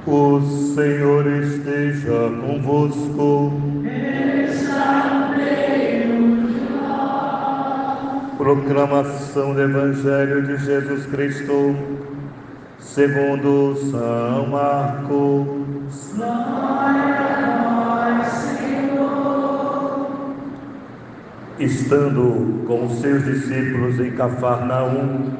O Senhor esteja convosco. Está no meio de nós. Proclamação do Evangelho de Jesus Cristo, segundo São Marcos. Glória a vós, Senhor. Estando com os seus discípulos em Cafarnaum,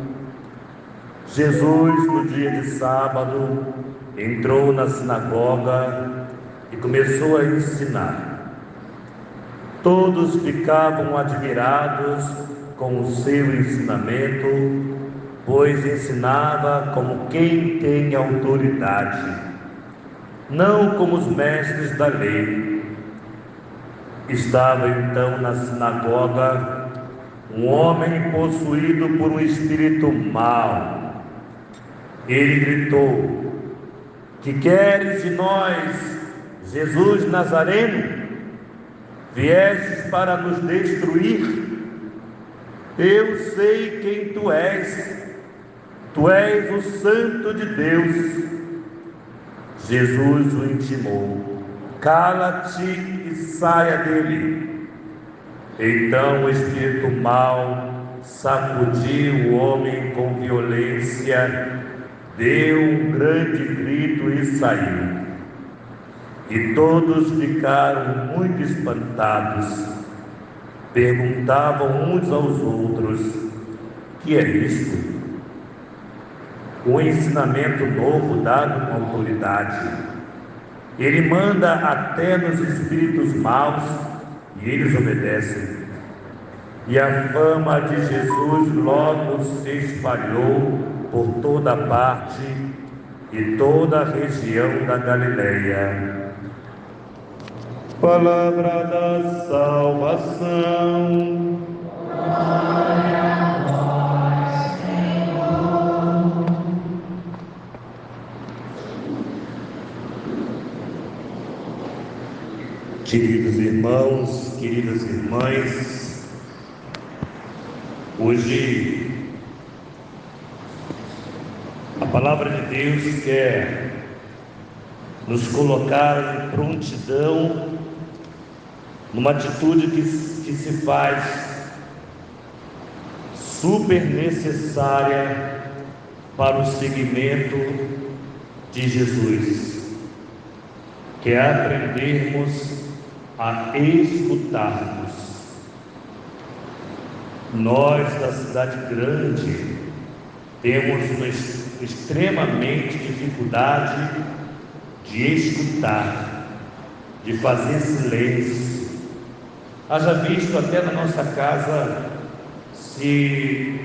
Jesus, no dia de sábado, entrou na sinagoga e começou a ensinar. Todos ficavam admirados com o seu ensinamento, pois ensinava como quem tem autoridade, não como os mestres da lei. Estava então na sinagoga um homem possuído por um espírito mau. Ele gritou: "Que queres de nós, Jesus Nazareno? Viestes para nos destruir? Eu sei quem tu és o Santo de Deus." Jesus o intimou: "Cala-te e saia dele." Então o espírito mau sacudiu o homem com violência, deu um grande grito e saiu. E todos ficaram muito espantados. Perguntavam uns aos outros: "Que é isto? Um ensinamento novo dado com autoridade. Ele manda até nos espíritos maus e eles obedecem." E a fama de Jesus logo se espalhou por toda parte e toda a região da Galileia. Palavra da salvação. Glória a vós, Senhor. Queridos irmãos, queridas irmãs, hoje a palavra de Deus quer nos colocar em prontidão numa atitude que se faz super necessária para o seguimento de Jesus, que é aprendermos a escutarmos. Nós da cidade grande temos extremamente dificuldade de escutar, de fazer silêncio. Haja visto até na nossa casa, se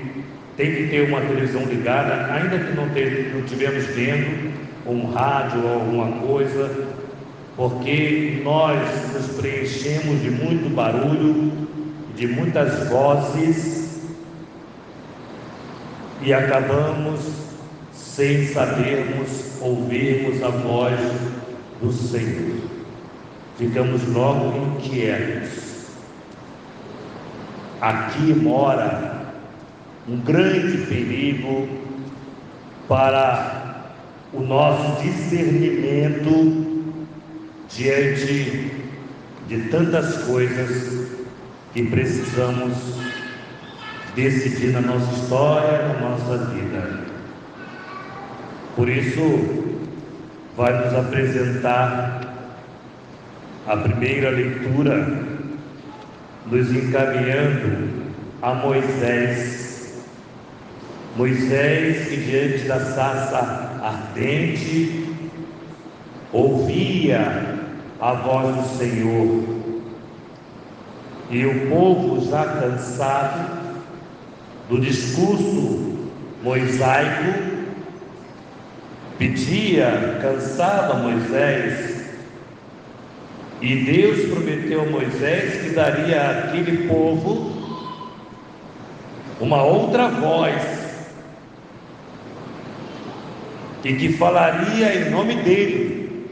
tem que ter uma televisão ligada, ainda que não estivermos vendo, um rádio ou alguma coisa, porque nós nos preenchemos de muito barulho, de muitas vozes, e acabamos sem sabermos ouvirmos a voz do Senhor. Ficamos logo inquietos. Aqui mora um grande perigo para o nosso discernimento diante de tantas coisas que precisamos decidir na nossa história, na nossa vida. Por isso, vai nos apresentar a primeira leitura, nos encaminhando a Moisés. Moisés, que diante da sarça ardente ouvia a voz do Senhor, e o povo já cansado do discurso mosaico cansava Moisés, e Deus prometeu a Moisés que daria àquele povo uma outra voz e que falaria em nome dele.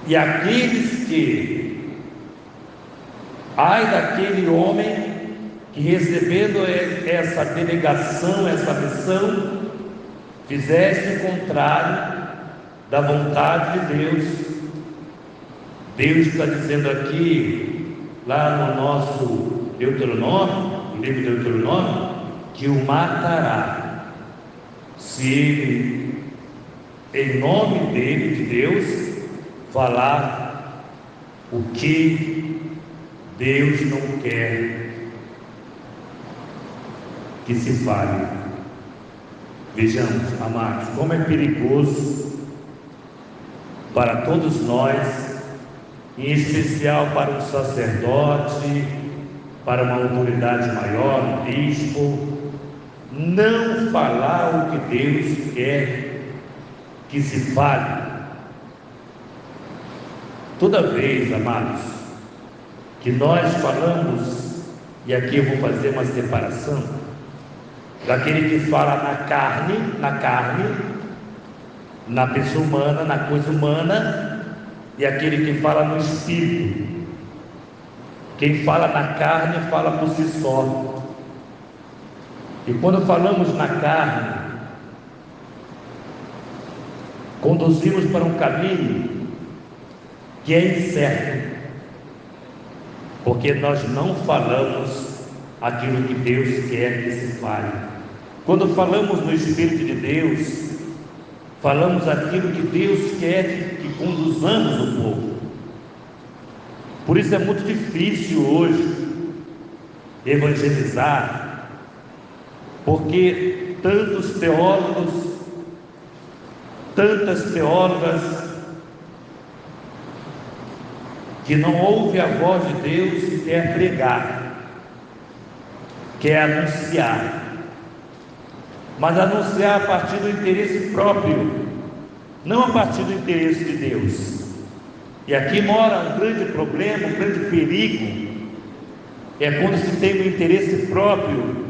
E aqueles que, ai daquele homem que recebendo essa delegação, essa missão, fizesse o contrário da vontade de Deus. Deus está dizendo aqui, lá no nosso Deuteronômio, no livro de Deuteronômio, que o matará, se ele, em nome dele, de Deus, falar o que Deus não quer que se fale. Vejamos, amados, como é perigoso para todos nós, em especial para um sacerdote, para uma autoridade maior, um bispo, não falar o que Deus quer que se fale. Toda vez, amados, que nós falamos, e aqui eu vou fazer uma separação, daquele que fala na carne, na pessoa humana, na coisa humana, e aquele que fala no espírito. Quem fala na carne fala por si só. E quando falamos na carne, conduzimos para um caminho que é incerto, porque nós não falamos aquilo que Deus quer que se fale. Quando falamos no Espírito de Deus, falamos aquilo que Deus quer que conduzamos o povo. Por isso é muito difícil hoje evangelizar, porque tantos teólogos, tantas teólogas, que não ouvem a voz de Deus e quer pregar, quer anunciar, mas anunciar a partir do interesse próprio, não a partir do interesse de Deus. E aqui mora um grande problema, um grande perigo, é quando se tem um interesse próprio.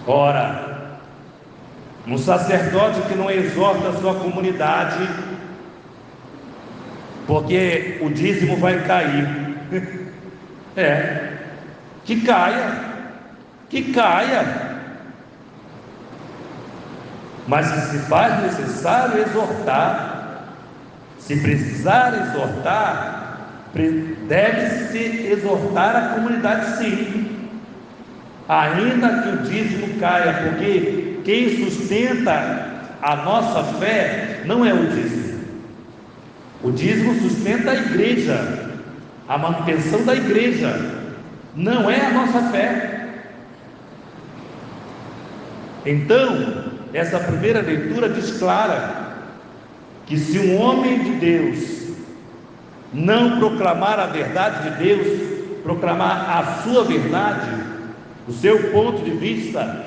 Ora, um sacerdote que não exorta a sua comunidade, porque o dízimo vai cair, que caia, mas se faz necessário exortar, se precisar exortar, deve-se exortar a comunidade, sim, ainda que o dízimo caia, porque quem sustenta a nossa fé não é o dízimo sustenta a igreja, a manutenção da igreja, não é a nossa fé. Então, essa primeira leitura diz clara que se um homem de Deus não proclamar a verdade de Deus, proclamar a sua verdade, o seu ponto de vista,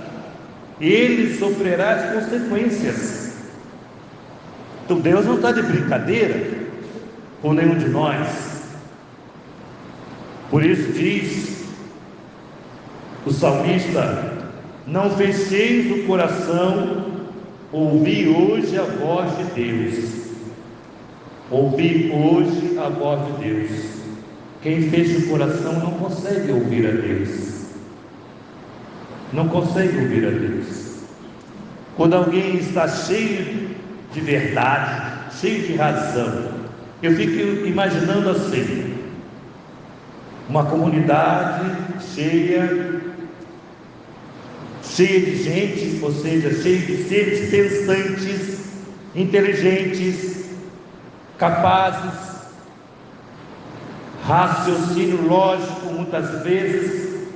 ele sofrerá as consequências. Então Deus não está de brincadeira com nenhum de nós. Por isso diz o salmista: não fecheis o coração, ouvi hoje a voz de Deus. Ouvi hoje a voz de Deus. Quem fecha o coração não consegue ouvir a Deus. Não consegue ouvir a Deus. Quando alguém está cheio de verdade, cheio de razão, eu fico imaginando assim, uma comunidade cheia de gente, ou seja, cheia de seres pensantes, inteligentes, capazes, raciocínio lógico muitas vezes,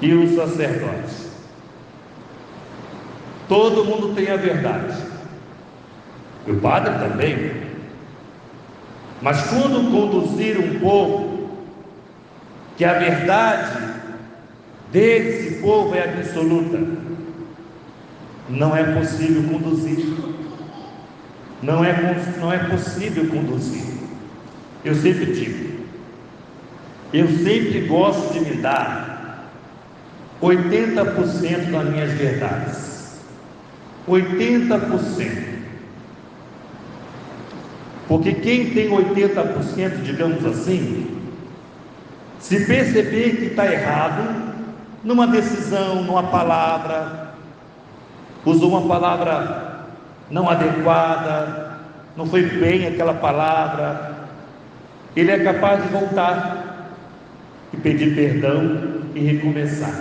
e os sacerdotes. Todo mundo tem a verdade, e o padre também, mas quando conduzir um povo, que a verdade desse povo é absoluta, não é possível conduzir, não é possível conduzir. Eu sempre digo, eu sempre gosto de me dar 80% das minhas verdades, 80%, porque quem tem 80%, digamos assim, se perceber que está errado, numa decisão, numa palavra, usou uma palavra não adequada, não foi bem aquela palavra, ele é capaz de voltar e pedir perdão e recomeçar.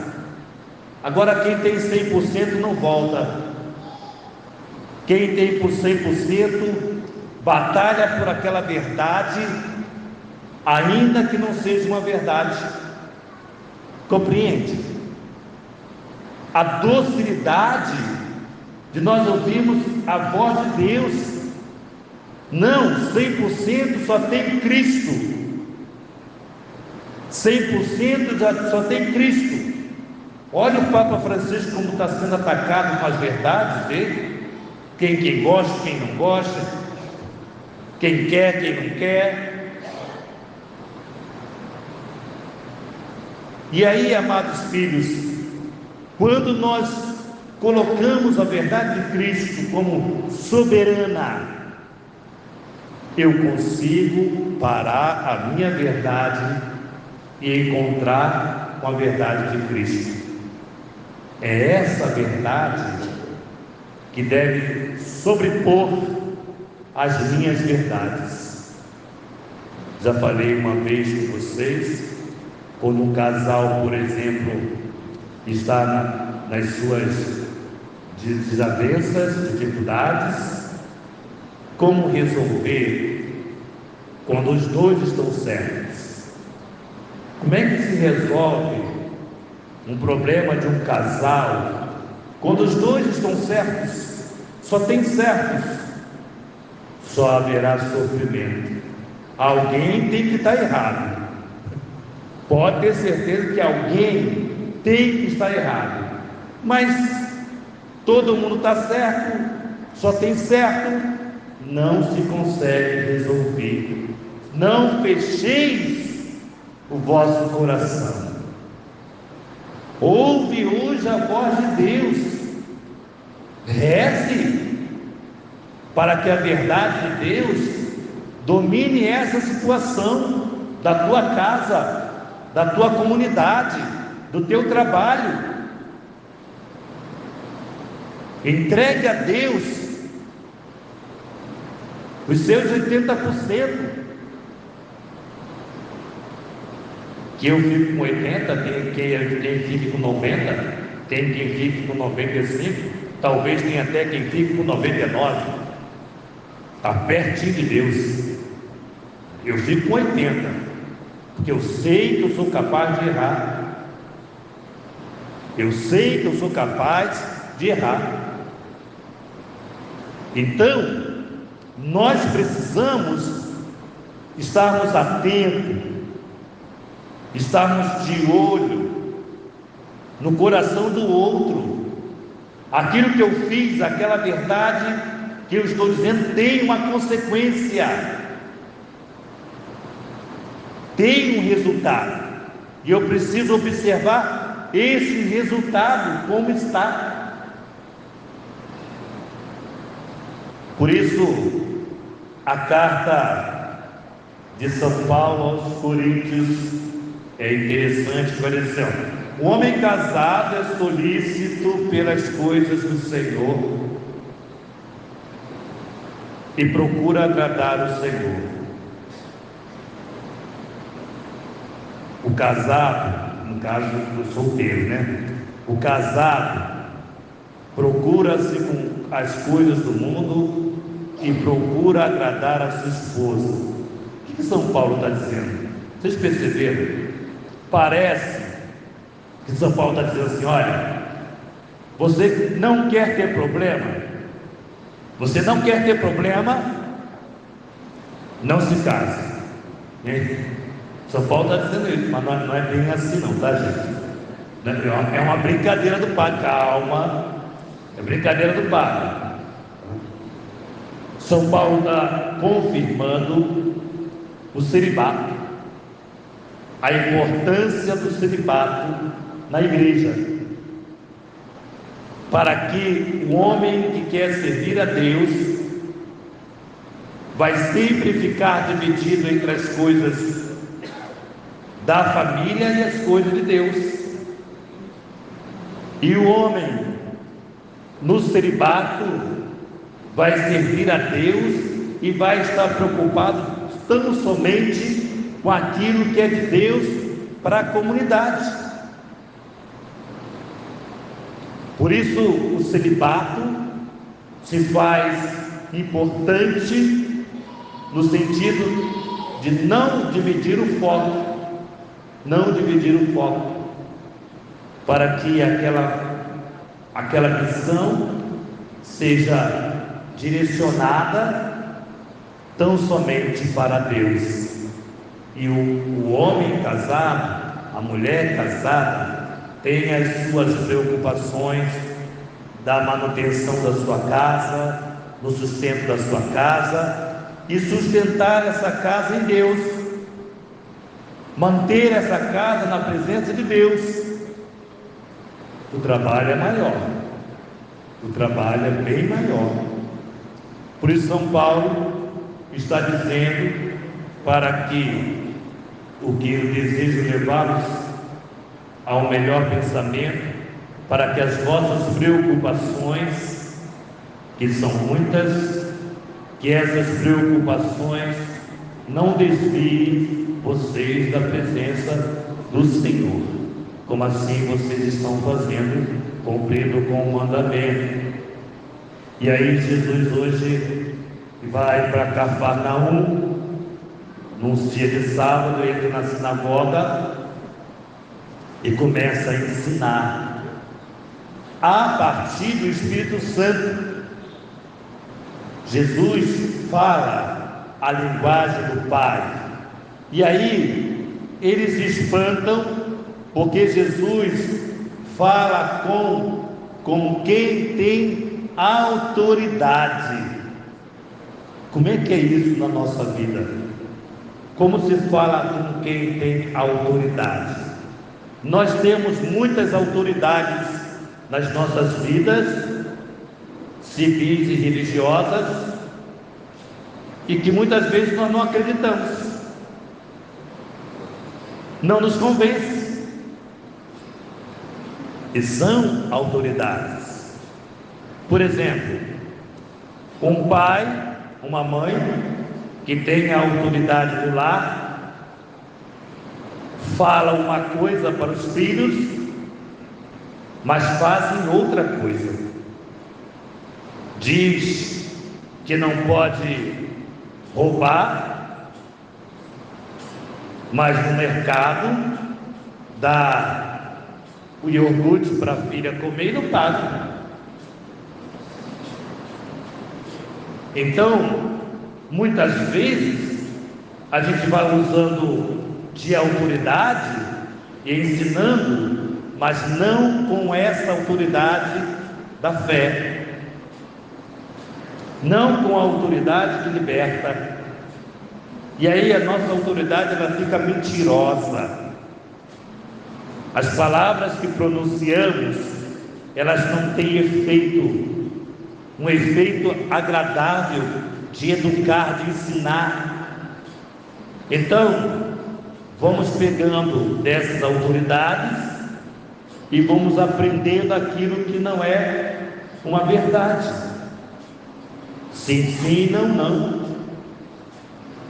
Agora, quem tem 100% não volta. Quem tem por 100% batalha por aquela verdade, ainda que não seja uma verdade. Compreende? A docilidade de nós ouvirmos a voz de Deus. Não, 100% só tem Cristo. 100% só tem Cristo. Olha o Papa Francisco como está sendo atacado com as verdades dele. Quem gosta, quem não gosta, quem quer, quem não quer. E aí, amados filhos, quando nós colocamos a verdade de Cristo como soberana, eu consigo parar a minha verdade e encontrar com a verdade de Cristo. É essa verdade que deve sobrepor as minhas verdades. Já falei uma vez com vocês, quando um casal, por exemplo, está nas suas desavenças, dificuldades, como resolver quando os dois estão certos? Como é que se resolve um problema de um casal quando os dois estão certos? Só tem certos, só haverá sofrimento. Alguém tem que estar errado. Pode ter certeza que alguém tem que estar errado. Mas todo mundo está certo, só tem certo. Não se consegue resolver. Não fecheis o vosso coração. Ouve hoje a voz de Deus. Reze para que a verdade de Deus domine essa situação da tua casa, da tua comunidade, do teu trabalho. Entregue a Deus os seus 80%. Que eu fico com 80, tem quem fique com 90, tem quem fique com 95, talvez tenha até quem fique com 99. Está pertinho de Deus. Eu fico com 80, porque eu sei que eu sou capaz de errar. Eu sei que eu sou capaz de errar. Então, nós precisamos estarmos atentos, estarmos de olho no coração do outro. Aquilo que eu fiz, aquela verdade que eu estou dizendo, tem uma consequência, tem um resultado, e eu preciso observar esse resultado, como está. Por isso, a carta de São Paulo aos Coríntios é interessante, por exemplo: o homem casado é solícito pelas coisas do Senhor e procura agradar o Senhor. O casado, no caso do solteiro, né? O casado procura-se com as coisas do mundo e procura agradar a sua esposa. O que São Paulo está dizendo? Vocês perceberam? Parece que São Paulo está dizendo assim: olha, você não quer ter problema? Você não quer ter problema? Não se case. São Paulo está dizendo isso, mas não é bem assim não, tá, gente? É uma brincadeira do padre, calma. É brincadeira do padre. São Paulo está confirmando o celibato, a importância do celibato na igreja, para que o homem que quer servir a Deus vai sempre ficar dividido entre as coisas da família e as coisas de Deus. E o homem no celibato vai servir a Deus e vai estar preocupado tão somente com aquilo que é de Deus para a comunidade. Por isso o celibato se faz importante no sentido de não dividir o foco, para que aquela missão seja direcionada tão somente para Deus. E o homem casado, a mulher casada, tem as suas preocupações da manutenção da sua casa, no sustento da sua casa, e sustentar essa casa em Deus, manter essa casa na presença de Deus. O trabalho é maior, o trabalho é bem maior. Por isso São Paulo está dizendo para que eu desejo levá-los ao melhor pensamento, para que as vossas preocupações, que são muitas, que essas preocupações não desviem vocês da presença do Senhor, como assim vocês estão fazendo, cumprindo com o mandamento. E aí Jesus hoje vai para Cafarnaum, num dia de sábado, entra na sinagoga e começa a ensinar a partir do Espírito Santo. Jesus fala a linguagem do Pai, e aí eles se espantam, porque Jesus fala como quem tem autoridade. Como é que é isso na nossa vida? Como se fala com quem tem autoridade? Nós temos muitas autoridades nas nossas vidas, civis e religiosas, e que muitas vezes nós não acreditamos, não nos convence, e são autoridades. Por exemplo, um pai, uma mãe que tem a autoridade do lar, fala uma coisa para os filhos, mas fazem outra coisa. Diz que não pode roubar, mas no mercado dá o iogurte para a filha comer e não paga. Então, muitas vezes a gente vai usando de autoridade e ensinando, mas não com essa autoridade da fé, não com a autoridade que liberta. E aí a nossa autoridade ela fica mentirosa. As palavras que pronunciamos, elas não têm efeito, um efeito agradável de educar, de ensinar. Então, vamos pegando dessas autoridades e vamos aprendendo aquilo que não é uma verdade. Se ensinam, não.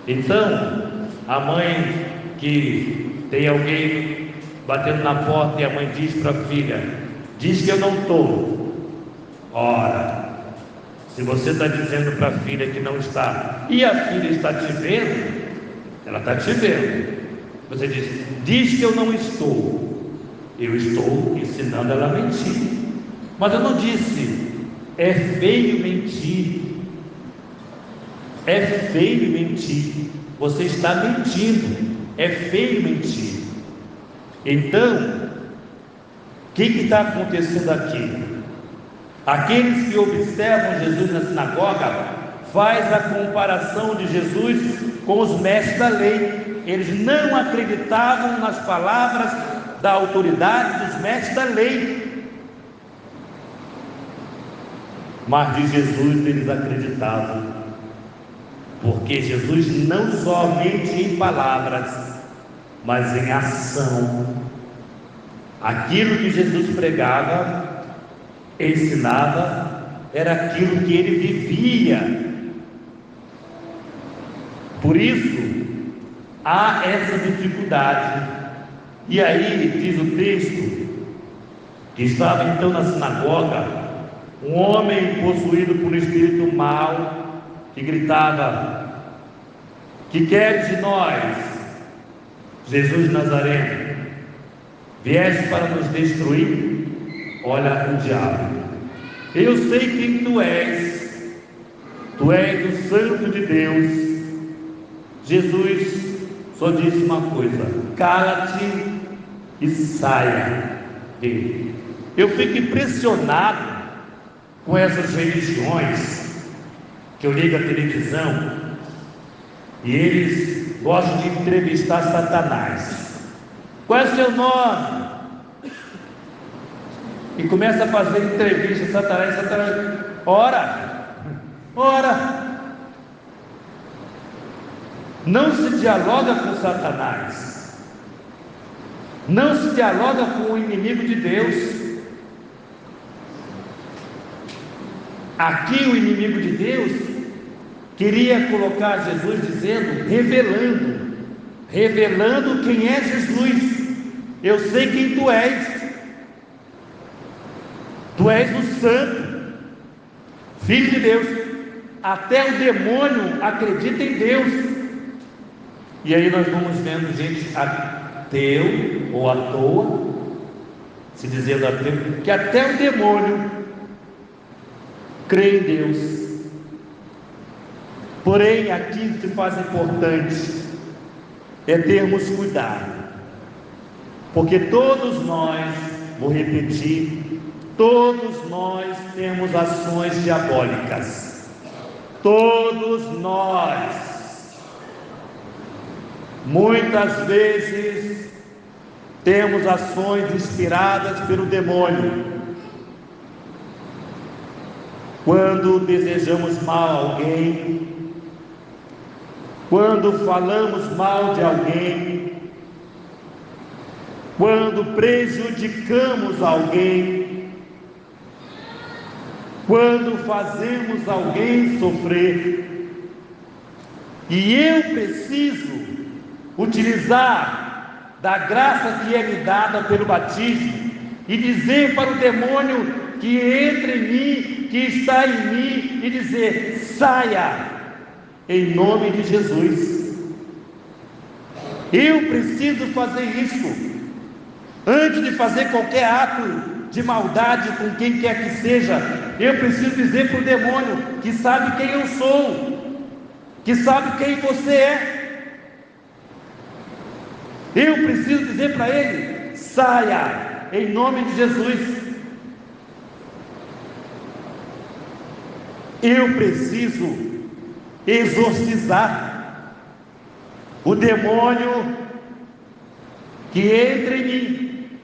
Então, a mãe que tem alguém batendo na porta e a mãe diz para a filha: diz que eu não estou. Ora, se você está dizendo para a filha que não está, e a filha está te vendo, ela está te vendo. Você diz que eu não estou. Eu estou ensinando ela a mentir. Mas eu não disse, é feio mentir. É feio mentir. Você está mentindo. É feio mentir. Então, o que está acontecendo aqui? Aqueles que observam Jesus na sinagoga faz a comparação de Jesus com os mestres da lei. Eles não acreditavam nas palavras da autoridade dos mestres da lei, mas de Jesus eles acreditavam, porque Jesus não somente em palavras, mas em ação. Aquilo que Jesus pregava ensinava era aquilo que ele vivia. Por isso, há essa dificuldade. E aí, diz o texto, que estava então na sinagoga, um homem possuído por um espírito mau, que gritava: que queres de nós, Jesus de Nazaré? Vieste para nos destruir? Olha o diabo. Eu sei quem tu és o Santo de Deus. Jesus só disse uma coisa: cala-te e saia dele. Eu fico impressionado com essas religiões que eu ligo a televisão e eles gostam de entrevistar Satanás. Qual é o seu nome? E começa a fazer entrevista a Satanás. Ora, não se dialoga com Satanás, não se dialoga com o inimigo de Deus. Aqui o inimigo de Deus queria colocar Jesus dizendo, revelando quem é Jesus. Eu sei quem tu és o Santo, Filho de Deus. Até o demônio acredita em Deus. E aí nós vamos vendo gente ateu ou à toa, se dizendo ateu, que até o demônio crê em Deus. Porém, aqui o que faz importante é termos cuidado, porque todos nós, vou repetir, todos nós temos ações diabólicas. Todos nós. Muitas vezes temos ações inspiradas pelo demônio. Quando desejamos mal a alguém, quando falamos mal de alguém, quando prejudicamos alguém, quando fazemos alguém sofrer. E eu preciso utilizar da graça que é me dada pelo batismo e dizer para o demônio que entra em mim, que está em mim, e dizer: saia, em nome de Jesus. Eu preciso fazer isso antes de fazer qualquer ato de maldade com quem quer que seja. Eu preciso dizer para o demônio, que sabe quem eu sou, que sabe quem você é. Eu preciso dizer para ele: saia, em nome de Jesus. Eu preciso exorcizar o demônio que entra em mim.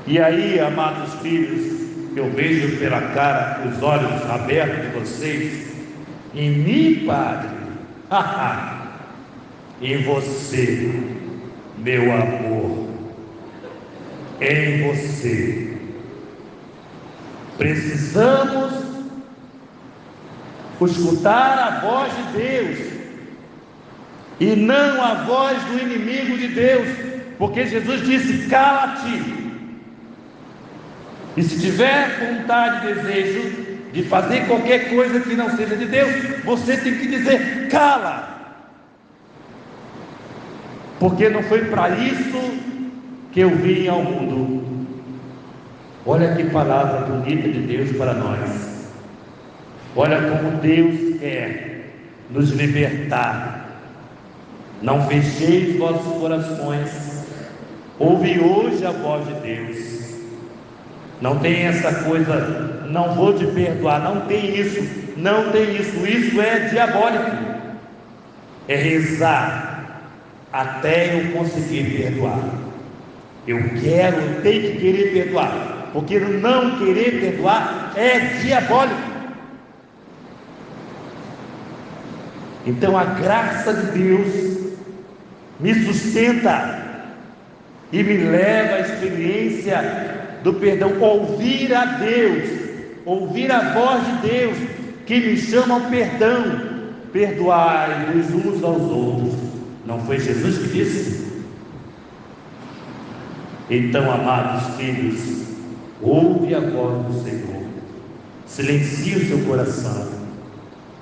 E aí, amados filhos, eu vejo pela cara, os olhos abertos de vocês, em mim, Padre, em você, meu amor, em você. Precisamos escutar a voz de Deus e não a voz do inimigo de Deus, porque Jesus disse: cala-te. E se tiver vontade e desejo de fazer qualquer coisa que não seja de Deus, você tem que dizer: cala, porque não foi para isso que eu vim ao mundo. Olha que palavra bonita de Deus para nós. Olha como Deus quer nos libertar. Não fecheis vossos corações. Ouve hoje a voz de Deus. Não tem essa coisa, não vou te perdoar. Não tem isso, não tem isso. Isso é diabólico. É rezar até eu conseguir perdoar. Eu tenho que querer perdoar. Porque não querer perdoar é diabólico. Então a graça de Deus me sustenta e me leva à experiência do perdão, ouvir a Deus, ouvir a voz de Deus, que me chama ao perdão, perdoai-vos uns aos outros. Não foi Jesus que disse? Então, amados filhos, ouve a voz do Senhor, silencie o seu coração,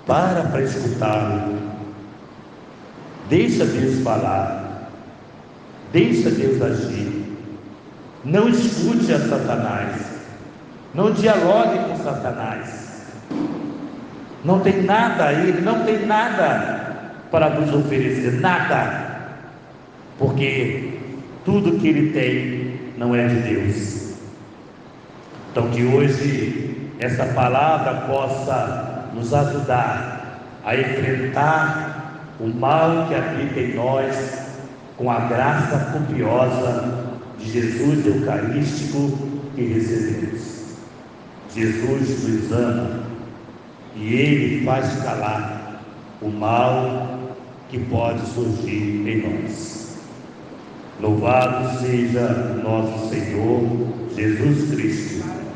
para escutá-lo, deixa Deus falar, deixa Deus agir, não escute a Satanás, não dialogue com Satanás, não tem nada, ele não tem nada para nos oferecer, nada, porque tudo que ele tem não é de Deus. Então que hoje essa palavra possa nos ajudar a enfrentar o mal que habita em nós com a graça copiosa de Jesus Eucarístico que recebemos. Jesus nos ama e Ele faz calar o mal que pode surgir em nós. Louvado seja nosso Senhor Jesus Cristo.